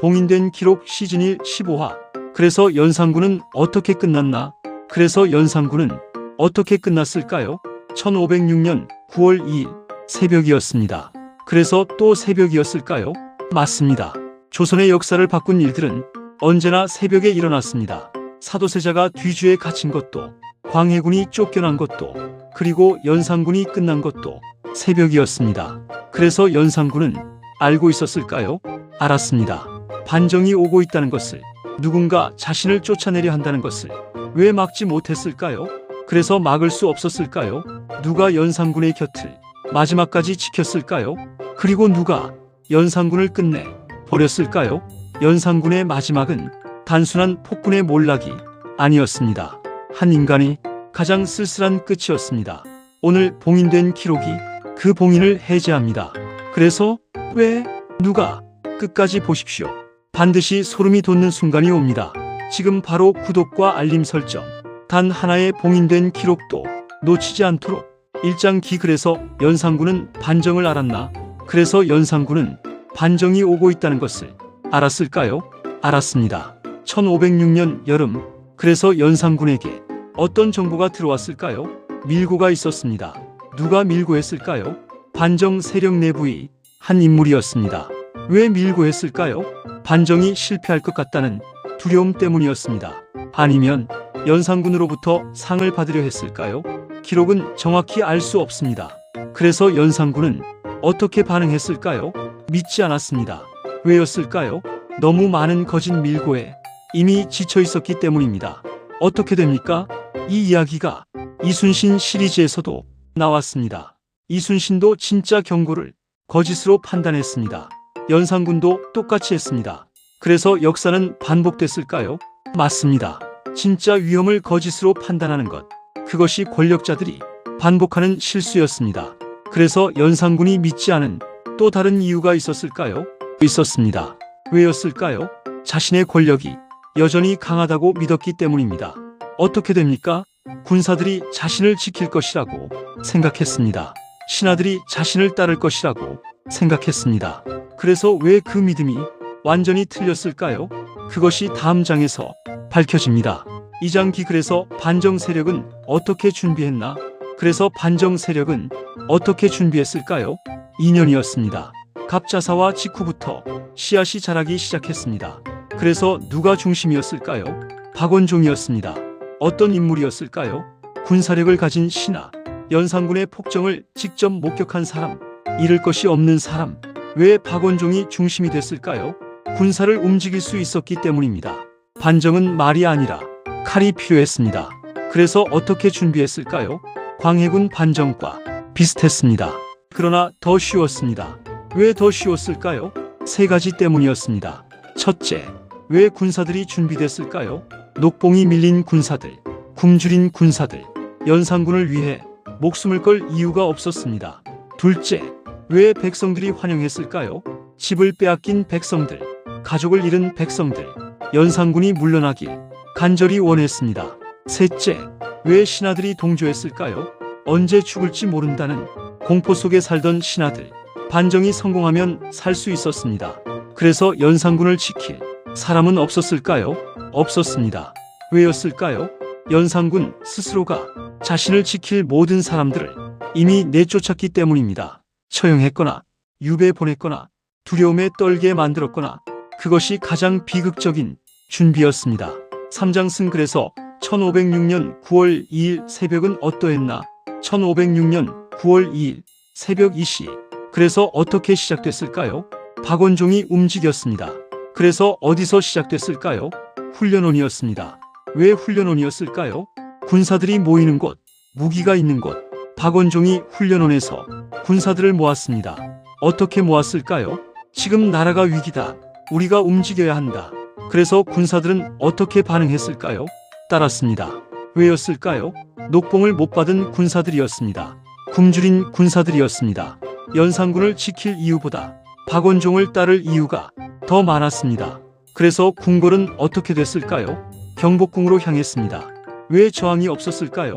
봉인된 기록 시즌 1 15화. 그래서 연산군은 어떻게 끝났나? 그래서 연산군은 어떻게 끝났을까요? 1506년 9월 2일 새벽이었습니다. 그래서 또 새벽이었을까요? 맞습니다. 조선의 역사를 바꾼 일들은 언제나 새벽에 일어났습니다. 사도세자가 뒤주에 갇힌 것도, 광해군이 쫓겨난 것도, 그리고 연산군이 끝난 것도 새벽이었습니다. 그래서 연산군은 알고 있었을까요? 알았습니다. 반정이 오고 있다는 것을, 누군가 자신을 쫓아내려 한다는 것을 왜 막지 못했을까요? 그래서 막을 수 없었을까요? 누가 연산군의 곁을 마지막까지 지켰을까요? 그리고 누가 연산군을 끝내 버렸을까요? 연산군의 마지막은 단순한 폭군의 몰락이 아니었습니다. 한 인간이 가장 쓸쓸한 끝이었습니다. 오늘 봉인된 기록이 그 봉인을 해제합니다. 그래서 왜? 누가? 끝까지 보십시오. 반드시 소름이 돋는 순간이 옵니다. 지금 바로 구독과 알림 설정, 단 하나의 봉인된 기록도 놓치지 않도록. 1장 기. 그래서 연산군은 반정을 알았나? 그래서 연산군은 반정이 오고 있다는 것을 알았을까요? 알았습니다. 1506년 여름, 그래서 연산군에게 어떤 정보가 들어왔을까요? 밀고가 있었습니다. 누가 밀고했을까요? 반정 세력 내부의 한 인물이었습니다. 왜 밀고했을까요? 반정이 실패할 것 같다는 두려움 때문이었습니다. 아니면 연산군으로부터 상을 받으려 했을까요? 기록은 정확히 알 수 없습니다. 그래서 연산군은 어떻게 반응했을까요? 믿지 않았습니다. 왜였을까요? 너무 많은 거짓 밀고에 이미 지쳐 있었기 때문입니다. 어떻게 됩니까? 이 이야기가 이순신 시리즈에서도 나왔습니다. 이순신도 진짜 경고를 거짓으로 판단했습니다. 연산군도 똑같이 했습니다. 그래서 역사는 반복됐을까요? 맞습니다. 진짜 위험을 거짓으로 판단하는 것, 그것이 권력자들이 반복하는 실수였습니다. 그래서 연산군이 믿지 않은 또 다른 이유가 있었을까요? 있었습니다. 왜였을까요? 자신의 권력이 여전히 강하다고 믿었기 때문입니다. 어떻게 됩니까? 군사들이 자신을 지킬 것이라고 생각했습니다. 신하들이 자신을 따를 것이라고 생각했습니다. 그래서 왜 그 믿음이 완전히 틀렸을까요? 그것이 다음 장에서 밝혀집니다. 2장 기. 그래서 반정 세력은 어떻게 준비했나? 그래서 반정 세력은 어떻게 준비했을까요? 2년이었습니다. 갑자사와 직후부터 씨앗이 자라기 시작했습니다. 그래서 누가 중심이었을까요? 박원종이었습니다. 어떤 인물이었을까요? 군사력을 가진 신하, 연산군의 폭정을 직접 목격한 사람, 잃을 것이 없는 사람. 왜 박원종이 중심이 됐을까요? 군사를 움직일 수 있었기 때문입니다. 반정은 말이 아니라 칼이 필요했습니다. 그래서 어떻게 준비했을까요? 광해군 반정과 비슷했습니다. 그러나 더 쉬웠습니다. 왜 더 쉬웠을까요? 세 가지 때문이었습니다. 첫째, 왜 군사들이 준비됐을까요? 녹봉이 밀린 군사들, 굶주린 군사들, 연산군을 위해 목숨을 걸 이유가 없었습니다. 둘째, 왜 백성들이 환영했을까요? 집을 빼앗긴 백성들, 가족을 잃은 백성들, 연산군이 물러나길 간절히 원했습니다. 셋째, 왜 신하들이 동조했을까요? 언제 죽을지 모른다는 공포 속에 살던 신하들, 반정이 성공하면 살 수 있었습니다. 그래서 연산군을 지킬 사람은 없었을까요? 없었습니다. 왜였을까요? 연산군 스스로가 자신을 지킬 모든 사람들을 이미 내쫓았기 때문입니다. 처형했거나 유배 보냈거나 두려움에 떨게 만들었거나, 그것이 가장 비극적인 준비였습니다. 3장 승. 그래서 1506년 9월 2일 새벽은 어떠했나? 1506년 9월 2일 새벽 2시. 그래서 어떻게 시작됐을까요? 박원종이 움직였습니다. 그래서 어디서 시작됐을까요? 훈련원이었습니다. 왜 훈련원이었을까요? 군사들이 모이는 곳, 무기가 있는 곳. 박원종이 훈련원에서 군사들을 모았습니다. 어떻게 모았을까요? 지금 나라가 위기다. 우리가 움직여야 한다. 그래서 군사들은 어떻게 반응했을까요? 따랐습니다. 왜였을까요? 녹봉을 못 받은 군사들이었습니다. 굶주린 군사들이었습니다. 연산군을 지킬 이유보다 박원종을 따를 이유가 더 많았습니다. 그래서 궁궐은 어떻게 됐을까요? 경복궁으로 향했습니다. 왜 저항이 없었을까요?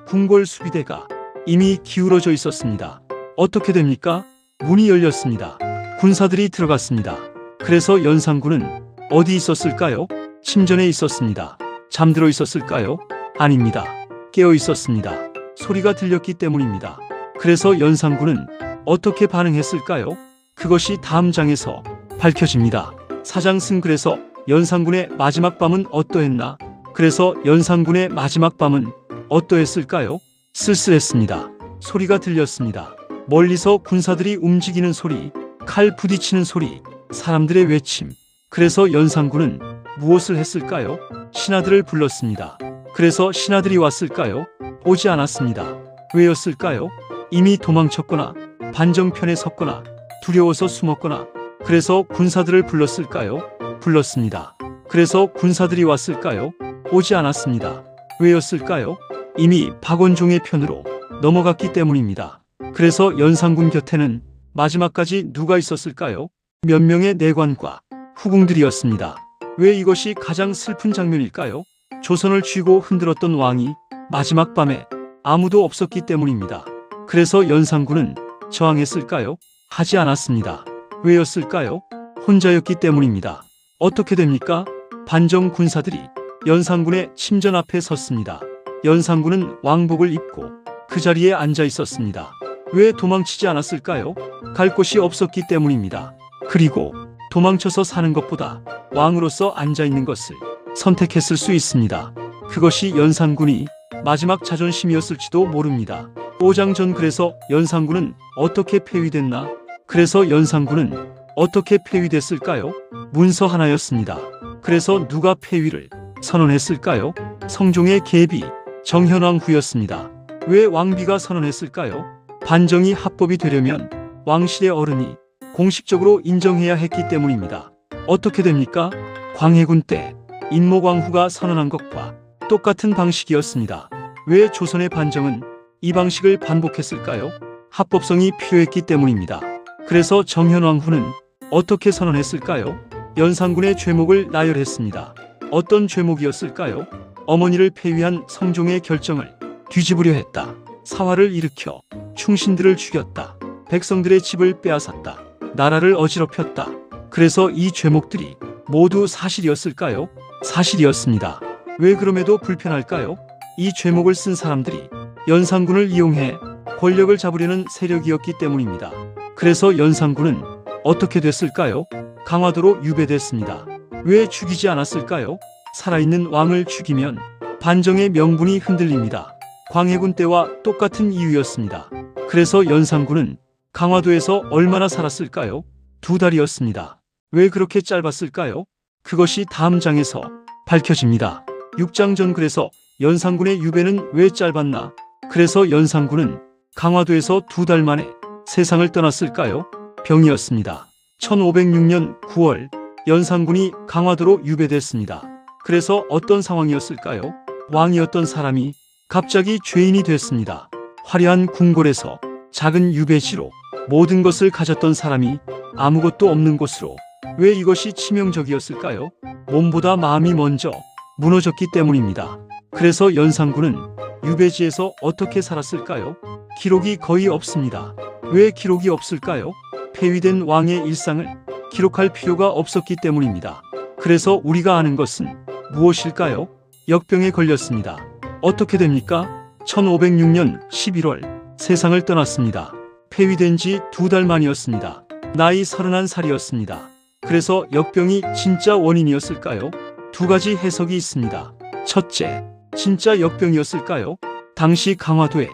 궁궐 수비대가 이미 기울어져 있었습니다. 어떻게 됩니까? 문이 열렸습니다. 군사들이 들어갔습니다. 그래서 연산군은 어디 있었을까요? 침전에 있었습니다. 잠들어 있었을까요? 아닙니다. 깨어 있었습니다. 소리가 들렸기 때문입니다. 그래서 연산군은 어떻게 반응했을까요? 그것이 다음 장에서 밝혀집니다. 사장승 그래서 연산군의 마지막 밤은 어떠했나? 그래서 연산군의 마지막 밤은 어떠했을까요? 쓸쓸했습니다. 소리가 들렸습니다. 멀리서 군사들이 움직이는 소리, 칼 부딪히는 소리, 사람들의 외침. 그래서 연산군은 무엇을 했을까요? 신하들을 불렀습니다. 그래서 신하들이 왔을까요? 오지 않았습니다. 왜였을까요? 이미 도망쳤거나 반정편에 섰거나 두려워서 숨었거나. 그래서 군사들을 불렀을까요? 불렀습니다. 그래서 군사들이 왔을까요? 오지 않았습니다. 왜였을까요? 이미 박원종의 편으로 넘어갔기 때문입니다. 그래서 연산군 곁에는 마지막까지 누가 있었을까요? 몇 명의 내관과 후궁들이었습니다. 왜 이것이 가장 슬픈 장면일까요? 조선을 쥐고 흔들었던 왕이 마지막 밤에 아무도 없었기 때문입니다. 그래서 연산군은 저항했을까요? 하지 않았습니다. 왜였을까요? 혼자였기 때문입니다. 어떻게 됩니까? 반정 군사들이 연산군의 침전 앞에 섰습니다. 연산군은 왕복을 입고 그 자리에 앉아 있었습니다. 왜 도망치지 않았을까요? 갈 곳이 없었기 때문입니다. 그리고 도망쳐서 사는 것보다 왕으로서 앉아 있는 것을 선택했을 수 있습니다. 그것이 연산군이 마지막 자존심이었을지도 모릅니다. 5장 전 그래서 연산군은 어떻게 폐위됐나? 그래서 연산군은 어떻게 폐위됐을까요? 문서 하나였습니다. 그래서 누가 폐위를 선언했을까요? 성종의 계비 정현왕 후였습니다. 왜 왕비가 선언했을까요? 반정이 합법이 되려면 왕실의 어른이 공식적으로 인정해야 했기 때문입니다. 어떻게 됩니까? 광해군 때 인모광후가 선언한 것과 똑같은 방식이었습니다. 왜 조선의 반정은 이 방식을 반복했을까요? 합법성이 필요했기 때문입니다. 그래서 정현왕후는 어떻게 선언했을까요? 연산군의 죄목을 나열했습니다. 어떤 죄목이었을까요? 어머니를 폐위한 성종의 결정을 뒤집으려 했다. 사화를 일으켜 충신들을 죽였다. 백성들의 집을 빼앗았다. 나라를 어지럽혔다. 그래서 이 죄목들이 모두 사실이었을까요? 사실이었습니다. 왜 그럼에도 불편할까요? 이 죄목을 쓴 사람들이 연산군을 이용해 권력을 잡으려는 세력이었기 때문입니다. 그래서 연산군은 어떻게 됐을까요? 강화도로 유배됐습니다. 왜 죽이지 않았을까요? 살아있는 왕을 죽이면 반정의 명분이 흔들립니다. 광해군 때와 똑같은 이유였습니다. 그래서 연산군은 강화도에서 얼마나 살았을까요? 2달이었습니다. 왜 그렇게 짧았을까요? 그것이 다음 장에서 밝혀집니다. 6장 전 그래서 연산군의 유배는 왜 짧았나? 그래서 연산군은 강화도에서 2달 만에 세상을 떠났을까요? 병이었습니다. 1506년 9월 연산군이 강화도로 유배됐습니다. 그래서 어떤 상황이었을까요? 왕이었던 사람이 갑자기 죄인이 됐습니다. 화려한 궁궐에서 작은 유배지로 모든 것을 가졌던 사람이 아무것도 없는 곳으로. 왜 이것이 치명적이었을까요? 몸보다 마음이 먼저 무너졌기 때문입니다. 그래서 연산군은 유배지에서 어떻게 살았을까요? 기록이 거의 없습니다. 왜 기록이 없을까요? 폐위된 왕의 일상을 기록할 필요가 없었기 때문입니다. 그래서 우리가 아는 것은 무엇일까요? 역병에 걸렸습니다. 어떻게 됩니까? 1506년 11월 세상을 떠났습니다. 폐위된 지 2달 만이었습니다. 나이 31살이었습니다. 그래서 역병이 진짜 원인이었을까요? 2가지 해석이 있습니다. 첫째, 진짜 역병이었을까요? 당시 강화도에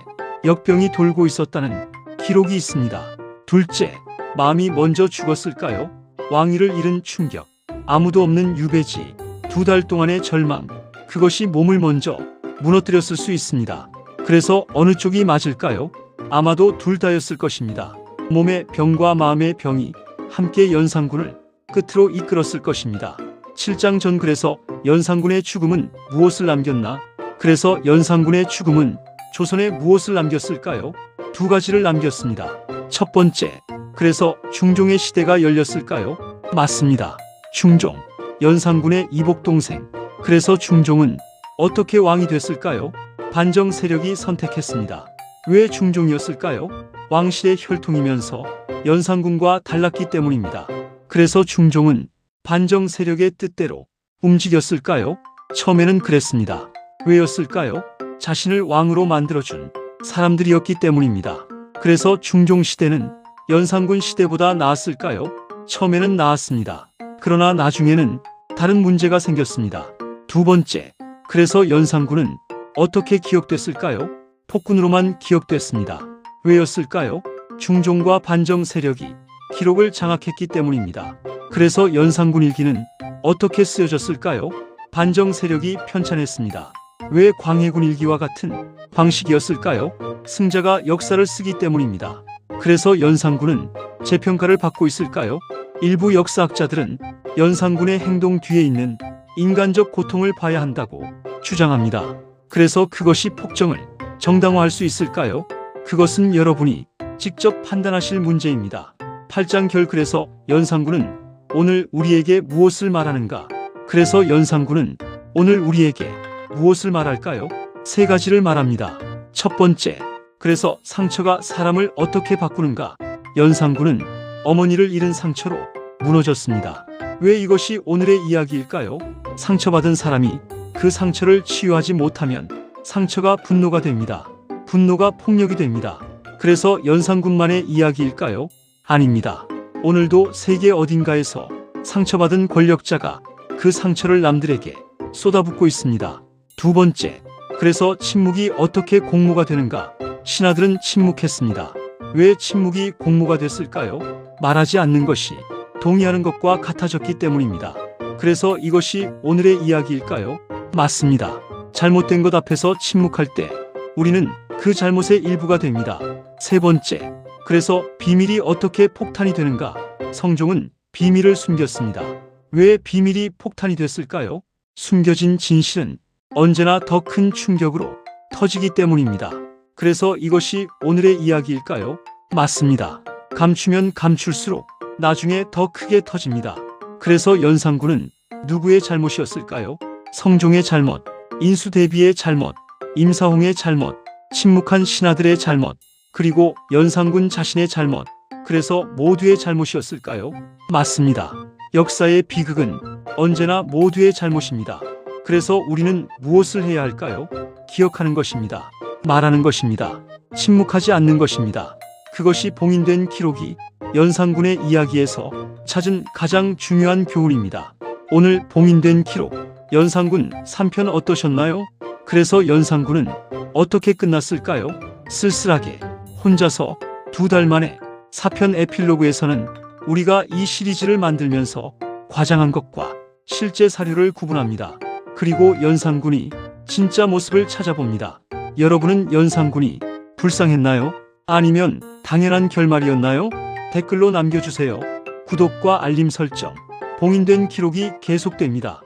역병이 돌고 있었다는 기록이 있습니다. 둘째, 마음이 먼저 죽었을까요? 왕위를 잃은 충격, 아무도 없는 유배지, 2달 동안의 절망, 그것이 몸을 먼저 무너뜨렸을 수 있습니다. 그래서 어느 쪽이 맞을까요? 아마도 둘 다였을 것입니다. 몸의 병과 마음의 병이 함께 연산군을 끝으로 이끌었을 것입니다. 7장 전 그래서 연산군의 죽음은 무엇을 남겼나? 그래서 연산군의 죽음은 조선에 무엇을 남겼을까요? 2가지를 남겼습니다. 첫 번째, 그래서 중종의 시대가 열렸을까요? 맞습니다. 중종, 연산군의 이복동생. 그래서 중종은 어떻게 왕이 됐을까요? 반정 세력이 선택했습니다. 왜 중종이었을까요? 왕실의 혈통이면서 연산군과 달랐기 때문입니다. 그래서 중종은 반정 세력의 뜻대로 움직였을까요? 처음에는 그랬습니다. 왜였을까요? 자신을 왕으로 만들어준 사람들이었기 때문입니다. 그래서 중종 시대는 연산군 시대보다 나았을까요? 처음에는 나았습니다. 그러나 나중에는 다른 문제가 생겼습니다. 두 번째, 그래서 연산군은 어떻게 기억됐을까요? 폭군으로만 기억됐습니다. 왜였을까요? 중종과 반정 세력이 기록을 장악했기 때문입니다. 그래서 연산군 일기는 어떻게 쓰여졌을까요? 반정 세력이 편찬했습니다. 왜 광해군 일기와 같은 방식이었을까요? 승자가 역사를 쓰기 때문입니다. 그래서 연산군은 재평가를 받고 있을까요? 일부 역사학자들은 연산군의 행동 뒤에 있는 인간적 고통을 봐야 한다고 주장합니다. 그래서 그것이 폭정을 정당화할 수 있을까요? 그것은 여러분이 직접 판단하실 문제입니다. 8장 결글에서 연산군은 오늘 우리에게 무엇을 말하는가? 그래서 연산군은 오늘 우리에게 무엇을 말할까요? 세 가지를 말합니다. 첫 번째, 그래서 상처가 사람을 어떻게 바꾸는가? 연산군은 어머니를 잃은 상처로 무너졌습니다. 왜 이것이 오늘의 이야기일까요? 상처받은 사람이 그 상처를 치유하지 못하면 상처가 분노가 됩니다. 분노가 폭력이 됩니다. 그래서 연산군만의 이야기일까요? 아닙니다. 오늘도 세계 어딘가에서 상처받은 권력자가 그 상처를 남들에게 쏟아붓고 있습니다. 두 번째, 그래서 침묵이 어떻게 공모가 되는가? 신하들은 침묵했습니다. 왜 침묵이 공모가 됐을까요? 말하지 않는 것이 동의하는 것과 같아졌기 때문입니다. 그래서 이것이 오늘의 이야기일까요? 맞습니다. 잘못된 것 앞에서 침묵할 때 우리는 그 잘못의 일부가 됩니다. 세 번째, 그래서 비밀이 어떻게 폭탄이 되는가? 성종은 비밀을 숨겼습니다. 왜 비밀이 폭탄이 됐을까요? 숨겨진 진실은 언제나 더 큰 충격으로 터지기 때문입니다. 그래서 이것이 오늘의 이야기일까요? 맞습니다. 감추면 감출수록 나중에 더 크게 터집니다. 그래서 연산군은 누구의 잘못이었을까요? 성종의 잘못, 인수대비의 잘못, 임사홍의 잘못, 침묵한 신하들의 잘못, 그리고 연산군 자신의 잘못, 그래서 모두의 잘못이었을까요? 맞습니다. 역사의 비극은 언제나 모두의 잘못입니다. 그래서 우리는 무엇을 해야 할까요? 기억하는 것입니다. 말하는 것입니다. 침묵하지 않는 것입니다. 그것이 봉인된 기록이 연산군의 이야기에서 찾은 가장 중요한 교훈입니다. 오늘 봉인된 기록, 연산군 3편 어떠셨나요? 그래서 연산군은 어떻게 끝났을까요? 쓸쓸하게 혼자서 2달 만에 4편 에필로그에서는 우리가 이 시리즈를 만들면서 과장한 것과 실제 사료를 구분합니다. 그리고 연산군이 진짜 모습을 찾아봅니다. 여러분은 연산군이 불쌍했나요? 아니면 당연한 결말이었나요? 댓글로 남겨주세요. 구독과 알림 설정, 봉인된 기록이 계속됩니다.